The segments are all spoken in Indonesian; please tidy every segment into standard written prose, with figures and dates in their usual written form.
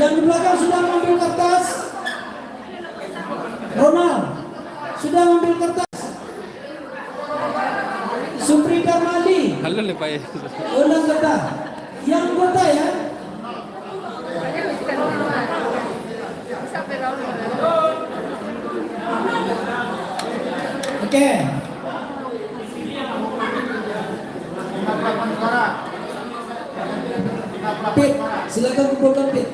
Yang di belakang sudah mengambil kertas. Ronald sudah mengambil kertas. Supri Darmali. Halo Pak ya. Ulang kata. Yang kota ya. Oke. Pit, silakan kumpulkan Pit.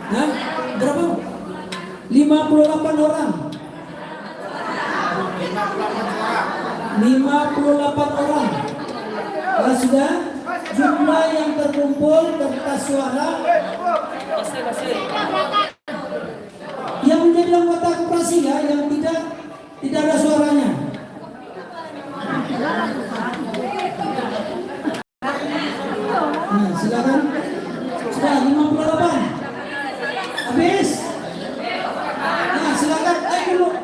Hah? Berapa? 58 orang. 58 orang. Nah, sudah jumlah yang terkumpul kertas suara yang menjadi anggota koperasi ya, yang tidak ada suaranya. Nah, silakan. Sudah 58. Habis. Nah, silakan. Ayo dulu.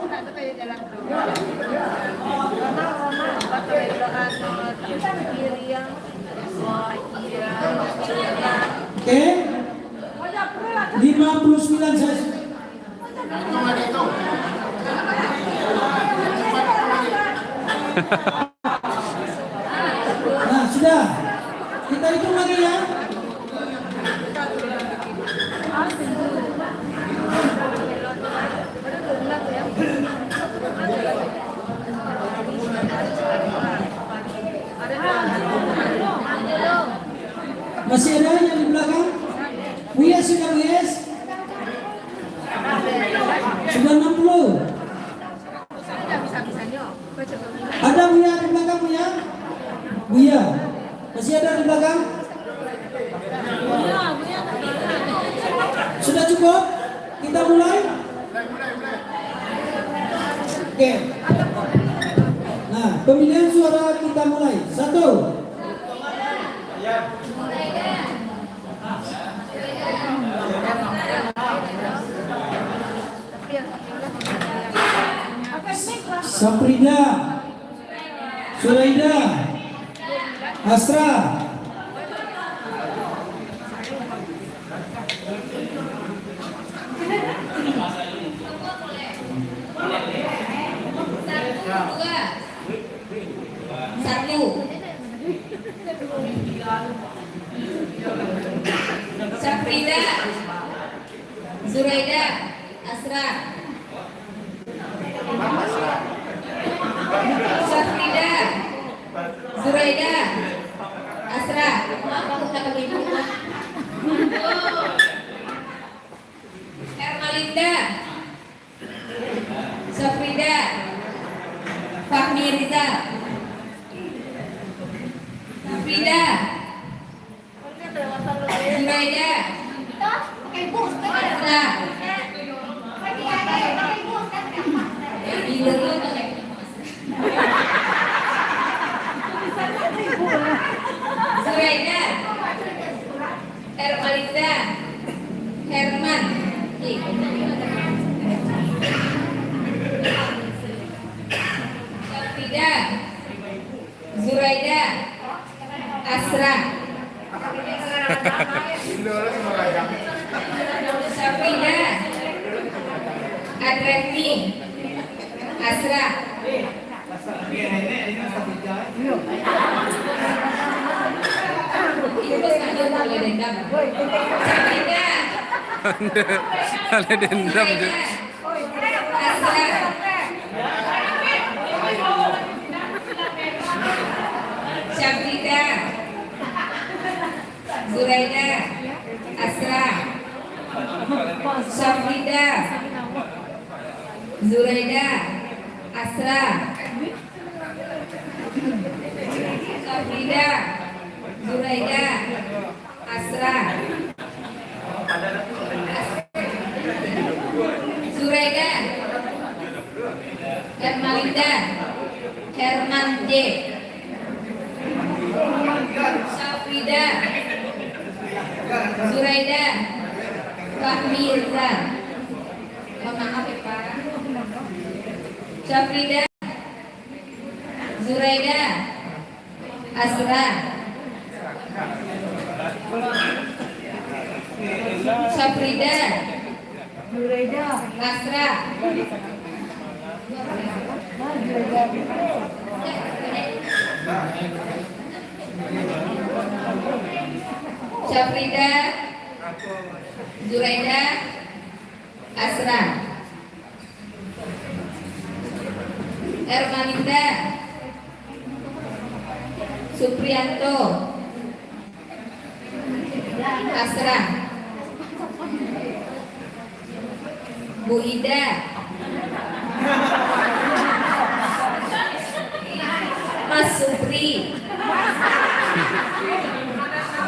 Oke. 59 saya. Nah, sudah. Kita hitung lagi ya. Masih ada yang di belakang? Buya sudah Buyes? Sudah 60. Ada Buya di belakang Buya? Buya. Masih ada di belakang? Sudah cukup? Kita mulai? Oke. Nah, pemilihan suara kita mulai. 1. Saprida, Suraida, Asra, Saprida, Zuraida, Asra. Saprida, Zuraida, Asra. Ermalinda, Saprida, Fahmi Riza, Saprida, Zuraida, Asra. Zuraida, Ermalinda, Herman, Saprida, Zuraida, Asra. Saprida, Adreti, Asra. Ada dendam juga. Saprida, Zuraida, Asra. Saprida, Zuraida, Asra. Saprida, Zuraida, Asra. Zuraida, Ermalinda, Herman J. Saprida, Zuraida, Fahmi Riza. Maaf ya Pak. Saprida, Zuraida, Asra. Syafrida, Asra, Syafrida, Zuraida, Asra, Ermalinda, Supriyanto, Asra, Bu Ida, Mas Supri,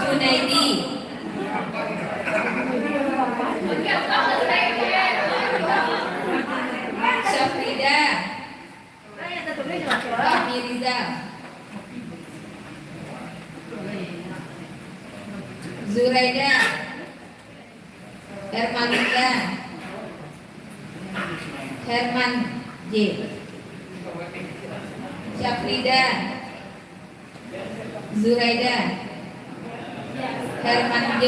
Junaidi, Syafrida, Fahmi Rizal, Zuraida, Ermalinda, Herman J, Syafrida, Zuraida, Herman J,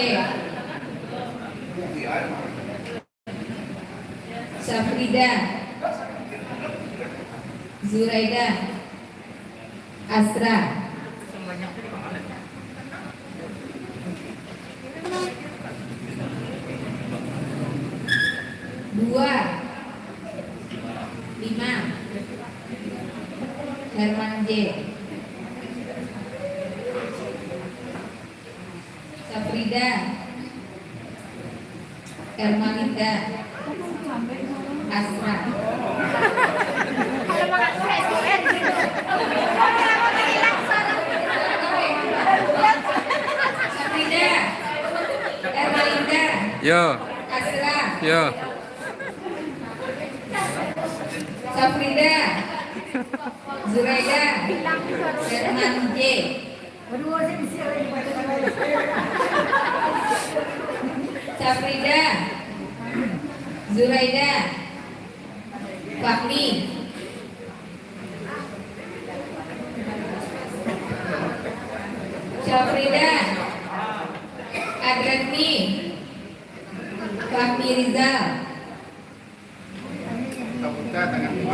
Syafrida, Zuraida, Asra, dua, 5, Herman J, Syafrida, Ermalinda, Asra, Syafrida, Ermalinda, Yo, Asra, yo. Syafrida, Zuraida, Herman J, Syafrida, Zuraida, Fahmi, Syafrida, Adreni, Fahmi Rizal,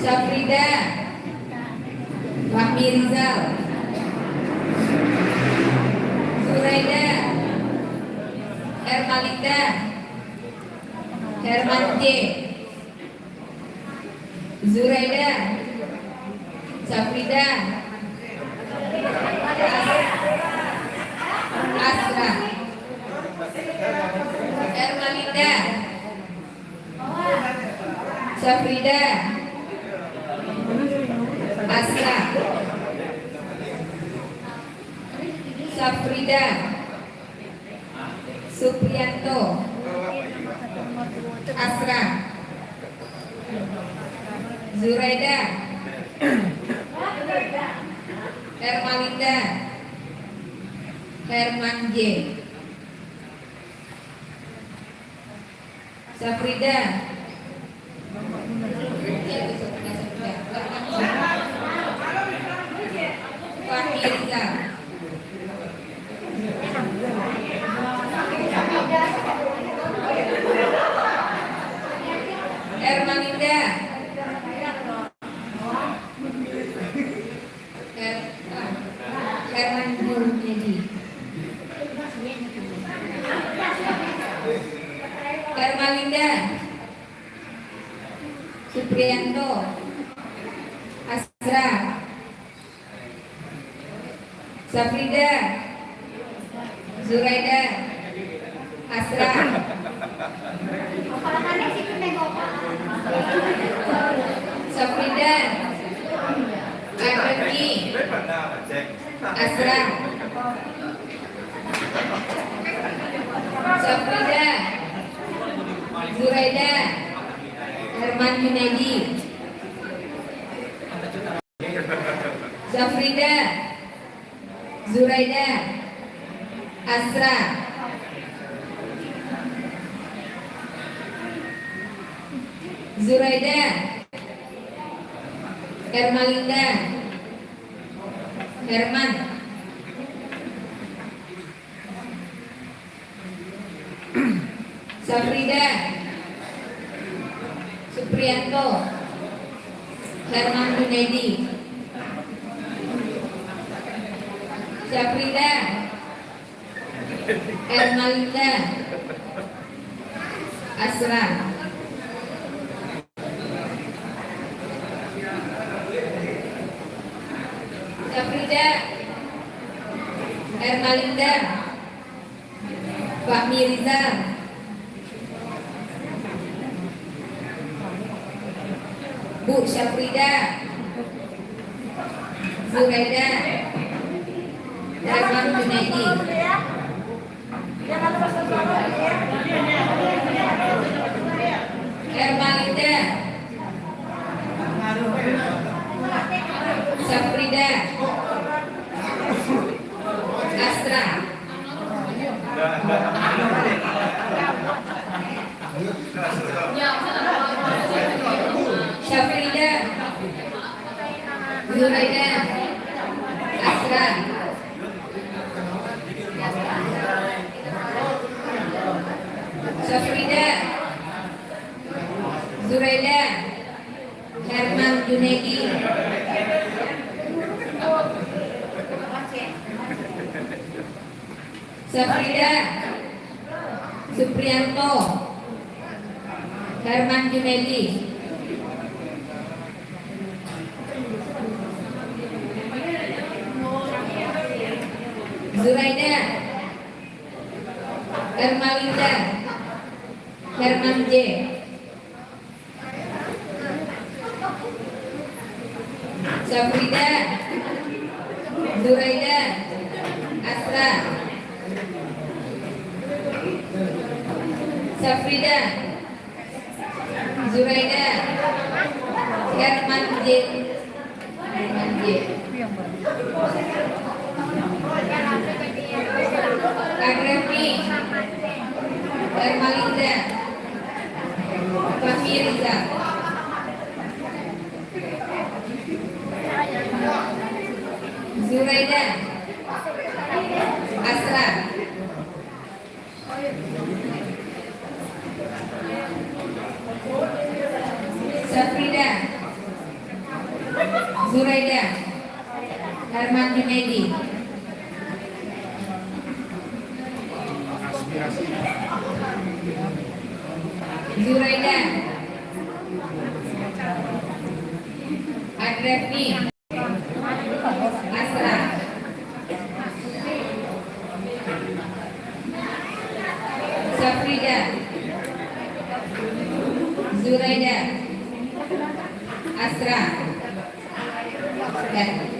Syafrida, Fahmi Rizal, Zuraida, Ermalinda, Herman J, Zuraida, Syafrida, Asra, Ermalinda, Syafrida, Asra, Syafrida, Supriyanto, Asra, Zuraida, Ermalinda, Herman J, Syafrida, Fahmi Rizal, Ermalinda, Herman Junaidi, Ermalinda, Supriyanto, Asra, Syafrida, Zuraida, Asra, Syafrida, Adreni, Asra, Syafrida, Zuraida, Herman Junaidi, Syafrida, Zuraida, Asra, Zuraida, Ermalinda, Herman, Safrida, Supriyanto, Herman Junaidi, Safrida, Ermalinda, Asra, Safrida, Ermalinda, Pak Mirizal, Bu Syafrida, Zuraida, Herman Junaidi, Ermalinda, Syafrida, Astra, Syafrida, Zuraida, Asra, Syafrida, Zuraida, Herman Junaidi, Syafrida, Supriyanto, Herman Junaidi, Zuraida, Ermalinda, Herman J, Syafrida, Zuraida, Asra, Syafrida, Zuraida, Herman J, Herman J, Agrepi, Ermalinda, Pak Mirizal, Zuraida, Asra, Syafrida, Zuraida, Herman Junaidi, Zuraida, Agrepi, Asra, Syafrida, Zuraida, Asra, dan